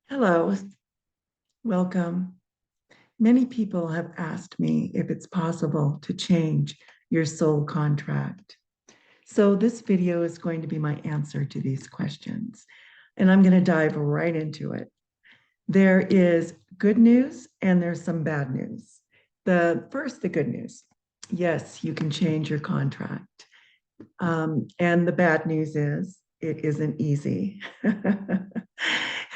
Hello, welcome. Many people have asked me if it's possible to change your soul contract. So this video is going to be my answer to these questions, and I'm going to dive right into it. There is good news and there's some bad news. The good news. Yes, you can change your contract. And the bad news is it isn't easy.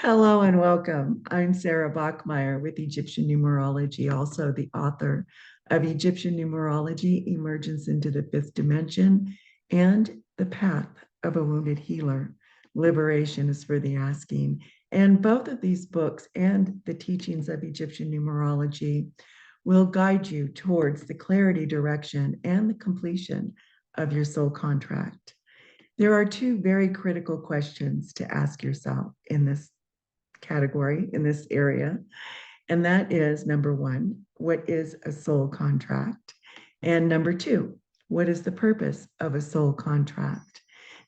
Hello and welcome. I'm Sara Bachmeier with Egyptian Numerology, also the author of Egyptian Numerology, Emergence into the Fifth Dimension, and The Path of a Wounded Healer. Liberation is for the asking. And both of these books and the teachings of Egyptian numerology will guide you towards the clarity, direction, and the completion of your soul contract. There are two very critical questions to ask yourself in this category, in this area. And that is number one, what is a soul contract? And number two, what is the purpose of a soul contract?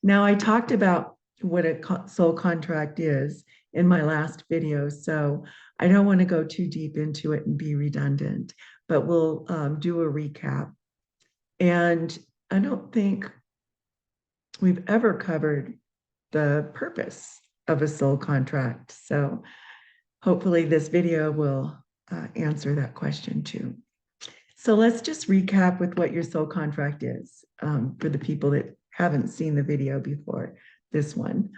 Now, I talked about what a soul contract is in my last video, so I don't want to go too deep into it and be redundant, but we'll do a recap. And I don't think we've ever covered the purpose of a soul contract. So hopefully this video will answer that question too. So let's just recap with what your soul contract is for the people that haven't seen the video before this one.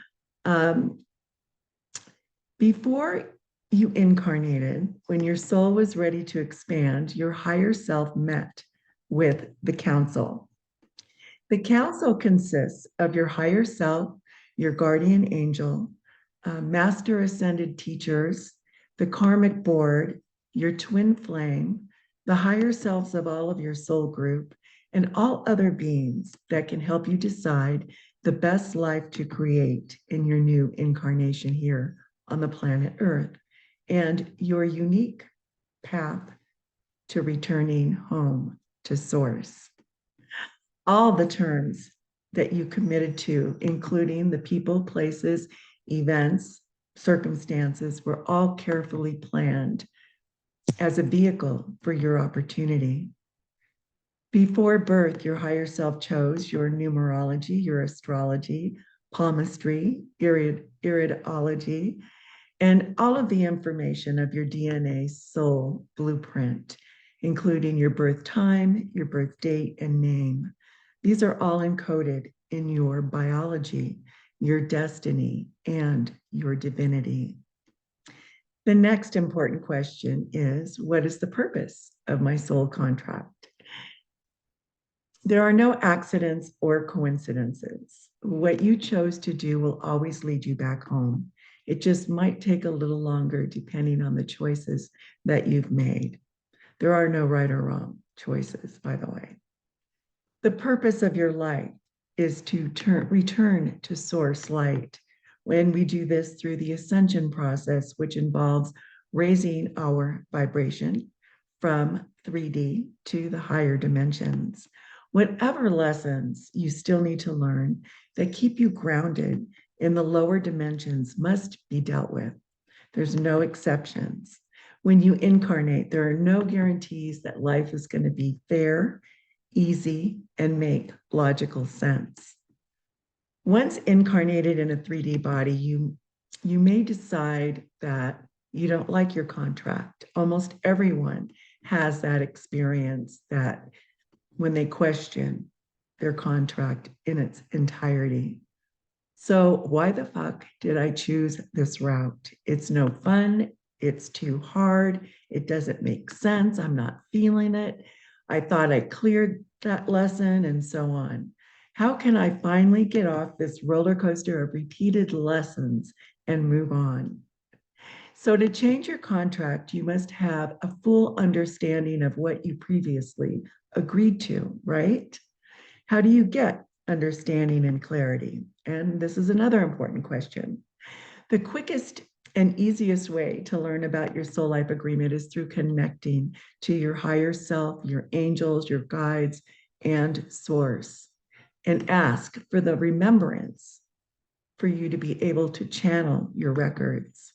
Before you incarnated, when your soul was ready to expand, your higher self met with the council. The council consists of your higher self, your guardian angel, master ascended teachers, the karmic board, your twin flame, the higher selves of all of your soul group, and all other beings that can help you decide the best life to create in your new incarnation here on the planet Earth, and your unique path to returning home to Source. All the terms that you committed to, including the people, places, events, circumstances, were all carefully planned as a vehicle for your opportunity. Before birth, your higher self chose your numerology, your astrology, palmistry, iridology, and all of the information of your DNA soul blueprint, including your birth time, your birth date, and name. These are all encoded in your biology, your destiny, and your divinity. The next important question is, what is the purpose of my soul contract? There are no accidents or coincidences. What you chose to do will always lead you back home. It just might take a little longer depending on the choices that you've made. There are no right or wrong choices, by the way. The purpose of your life is to return to source light. When we do this through the ascension process, which involves raising our vibration from 3D to the higher dimensions. Whatever lessons you still need to learn that keep you grounded in the lower dimensions must be dealt with. There's no exceptions. When you incarnate, there are no guarantees that life is going to be fair, easy, and make logical sense. Once incarnated in a 3D body, you may decide that you don't like your contract. Almost everyone has that experience, that when they question their contract in its entirety. So why the fuck did I choose this route? It's no fun. It's too hard. It doesn't make sense. I'm not feeling it. I thought I cleared that lesson and so on. How can I finally get off this roller coaster of repeated lessons and move on? So to change your contract, you must have a full understanding of what you previously agreed to, right? How do you get understanding and clarity? And this is another important question. The quickest and easiest way to learn about your soul life agreement is through connecting to your higher self, your angels, your guides, and source, and ask for the remembrance for you to be able to channel your records.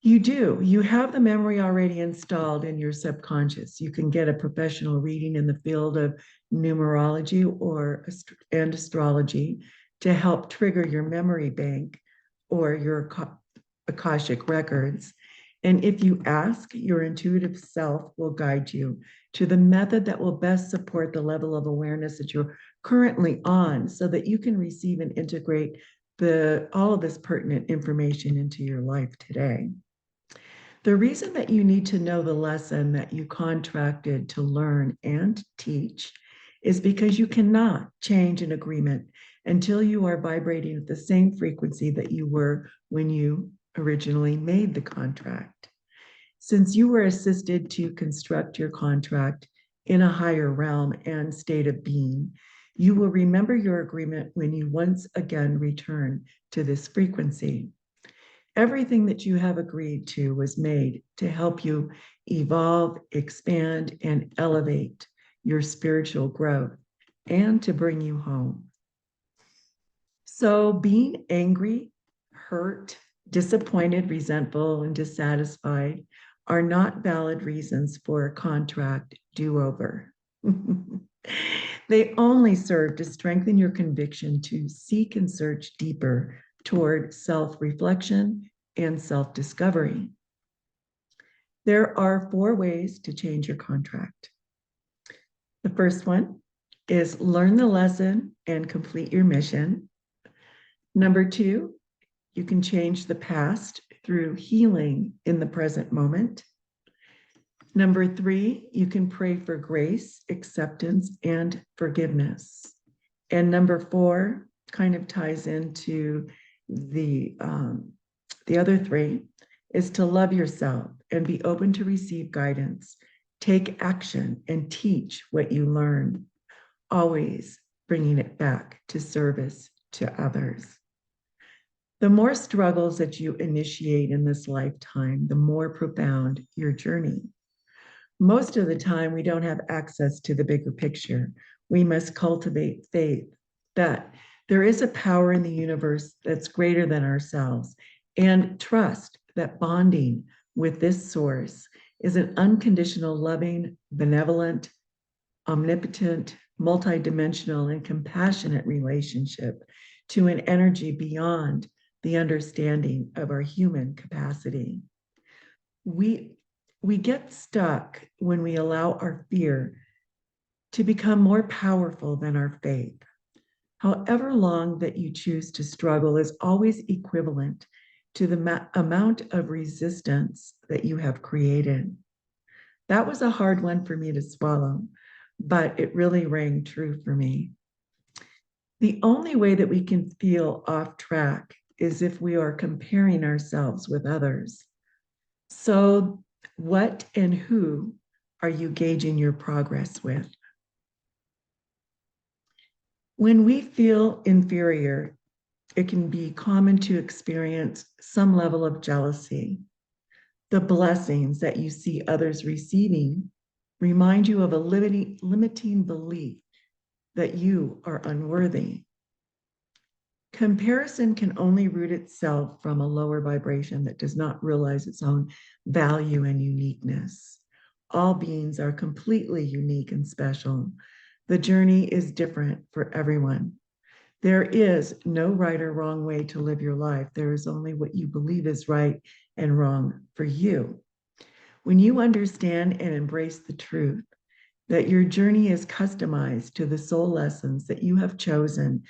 You do. You have the memory already installed in your subconscious. You can get a professional reading in the field of numerology and astrology to help trigger your memory bank or your Akashic records. And if you ask, your intuitive self will guide you to the method that will best support the level of awareness that you're currently on so that you can receive and integrate all of this pertinent information into your life today. The reason that you need to know the lesson that you contracted to learn and teach is because you cannot change an agreement until you are vibrating at the same frequency that you were when you originally made the contract. Since you were assisted to construct your contract in a higher realm and state of being, you will remember your agreement when you once again return to this frequency. Everything that you have agreed to was made to help you evolve, expand, and elevate your spiritual growth and to bring you home. So, being angry, hurt, disappointed, resentful, and dissatisfied are not valid reasons for a contract do over. They only serve to strengthen your conviction to seek and search deeper toward self-reflection and self-discovery. There are 4 ways to change your contract. The first one is learn the lesson and complete your mission. Number 2, you can change the past through healing in the present moment. Number 3, you can pray for grace, acceptance, and forgiveness. And number 4 kind of ties into the other 3 is to love yourself and be open to receive guidance, take action, and teach what you learn, always bringing it back to service to others. The more struggles that you initiate in this lifetime, the more profound your journey. Most of the time, we don't have access to the bigger picture. We must cultivate faith that there is a power in the universe that's greater than ourselves, and trust that bonding with this source is an unconditional, loving, benevolent, omnipotent, multidimensional, and compassionate relationship to an energy beyond the understanding of our human capacity. We get stuck when we allow our fear to become more powerful than our faith. However long that you choose to struggle is always equivalent to the amount of resistance that you have created. That was a hard one for me to swallow, but it really rang true for me. The only way that we can feel off track is if we are comparing ourselves with others. So, what and who are you gauging your progress with? When we feel inferior, it can be common to experience some level of jealousy. The blessings that you see others receiving remind you of a limiting belief that you are unworthy. Comparison can only root itself from a lower vibration that does not realize its own value and uniqueness. All beings are completely unique and special. The journey is different for everyone. There is no right or wrong way to live your life. There is only what you believe is right and wrong for you. When you understand and embrace the truth that your journey is customized to the soul lessons that you have chosen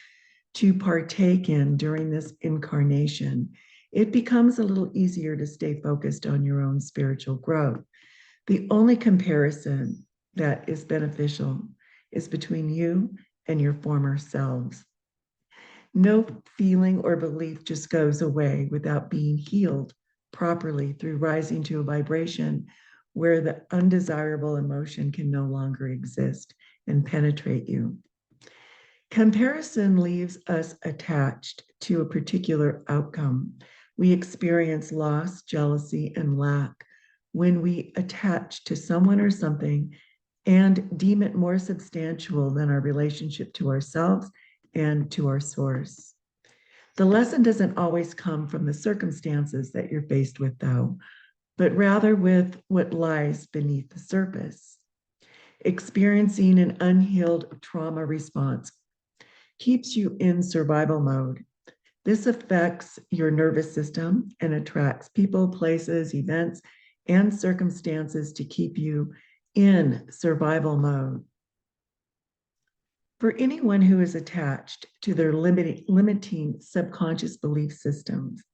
to partake in during this incarnation, it becomes a little easier to stay focused on your own spiritual growth. The only comparison that is beneficial is between you and your former selves. No feeling or belief just goes away without being healed properly through rising to a vibration where the undesirable emotion can no longer exist and penetrate you. Comparison leaves us attached to a particular outcome. We experience loss, jealousy, and lack when we attach to someone or something and deem it more substantial than our relationship to ourselves and to our source. The lesson doesn't always come from the circumstances that you're faced with, though, but rather with what lies beneath the surface. Experiencing an unhealed trauma response keeps you in survival mode. This affects your nervous system and attracts people, places, events, and circumstances to keep you in survival mode. For anyone who is attached to their limiting subconscious belief systems,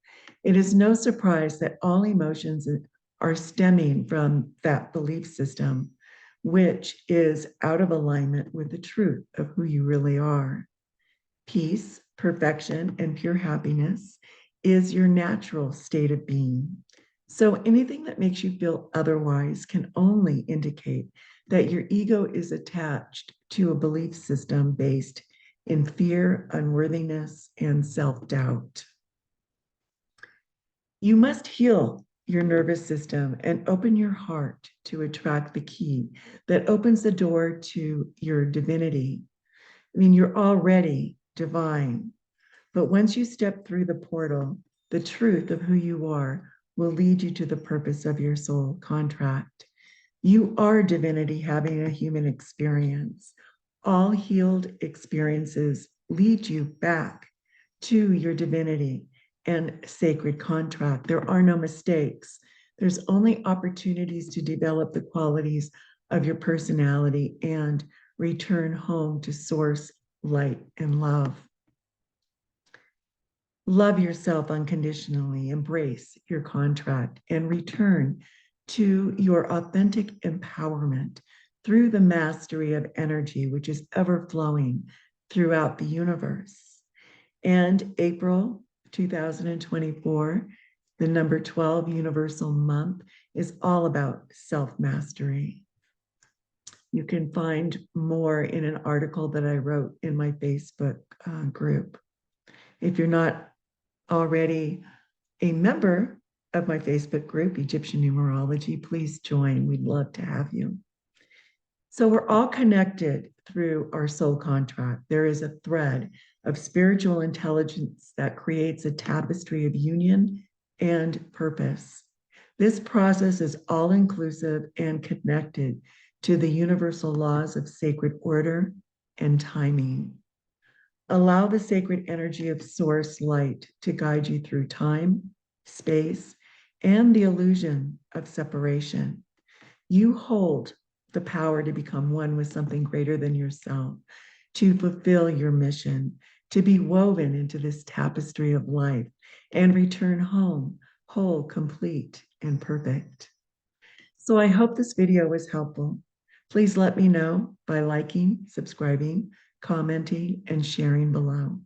it is no surprise that all emotions are stemming from that belief system, which is out of alignment with the truth of who you really are. Peace, perfection, and pure happiness is your natural state of being. So anything that makes you feel otherwise can only indicate that your ego is attached to a belief system based in fear, unworthiness, and self-doubt. You must heal your nervous system and open your heart to attract the key that opens the door to your divinity. I mean, you're already divine, but once you step through the portal, the truth of who you are will lead you to the purpose of your soul contract. You are divinity having a human experience. All healed experiences lead you back to your divinity and sacred contract. There are no mistakes. There's only opportunities to develop the qualities of your personality and return home to source, light, and love. Love yourself unconditionally, embrace your contract, and return to your authentic empowerment through the mastery of energy, which is ever flowing throughout the universe. And April 2024, the number 12 universal month, is all about self-mastery. You can find more in an article that I wrote in my Facebook group. If you're not already a member of my Facebook group, Egyptian Numerology, please join. We'd love to have you. So we're all connected through our soul contract. There is a thread of spiritual intelligence that creates a tapestry of union and purpose. This process is all-inclusive and connected to the universal laws of sacred order and timing. Allow the sacred energy of source light to guide you through time, space, and the illusion of separation. You hold the power to become one with something greater than yourself, to fulfill your mission, to be woven into this tapestry of life and return home whole, complete, and perfect. So I hope this video was helpful. Please let me know by liking, subscribing, commenting, and sharing below.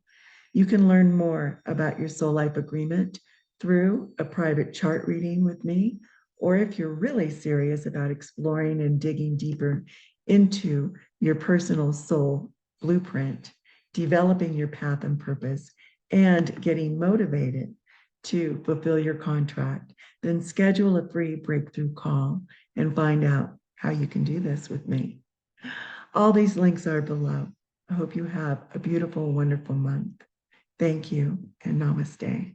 You can learn more about your soul life agreement through a private chart reading with me, or if you're really serious about exploring and digging deeper into your personal soul blueprint, developing your path and purpose, and getting motivated to fulfill your contract, then schedule a free breakthrough call and find out how you can do this with me. All these links are below. I hope you have a beautiful, wonderful month. Thank you and namaste.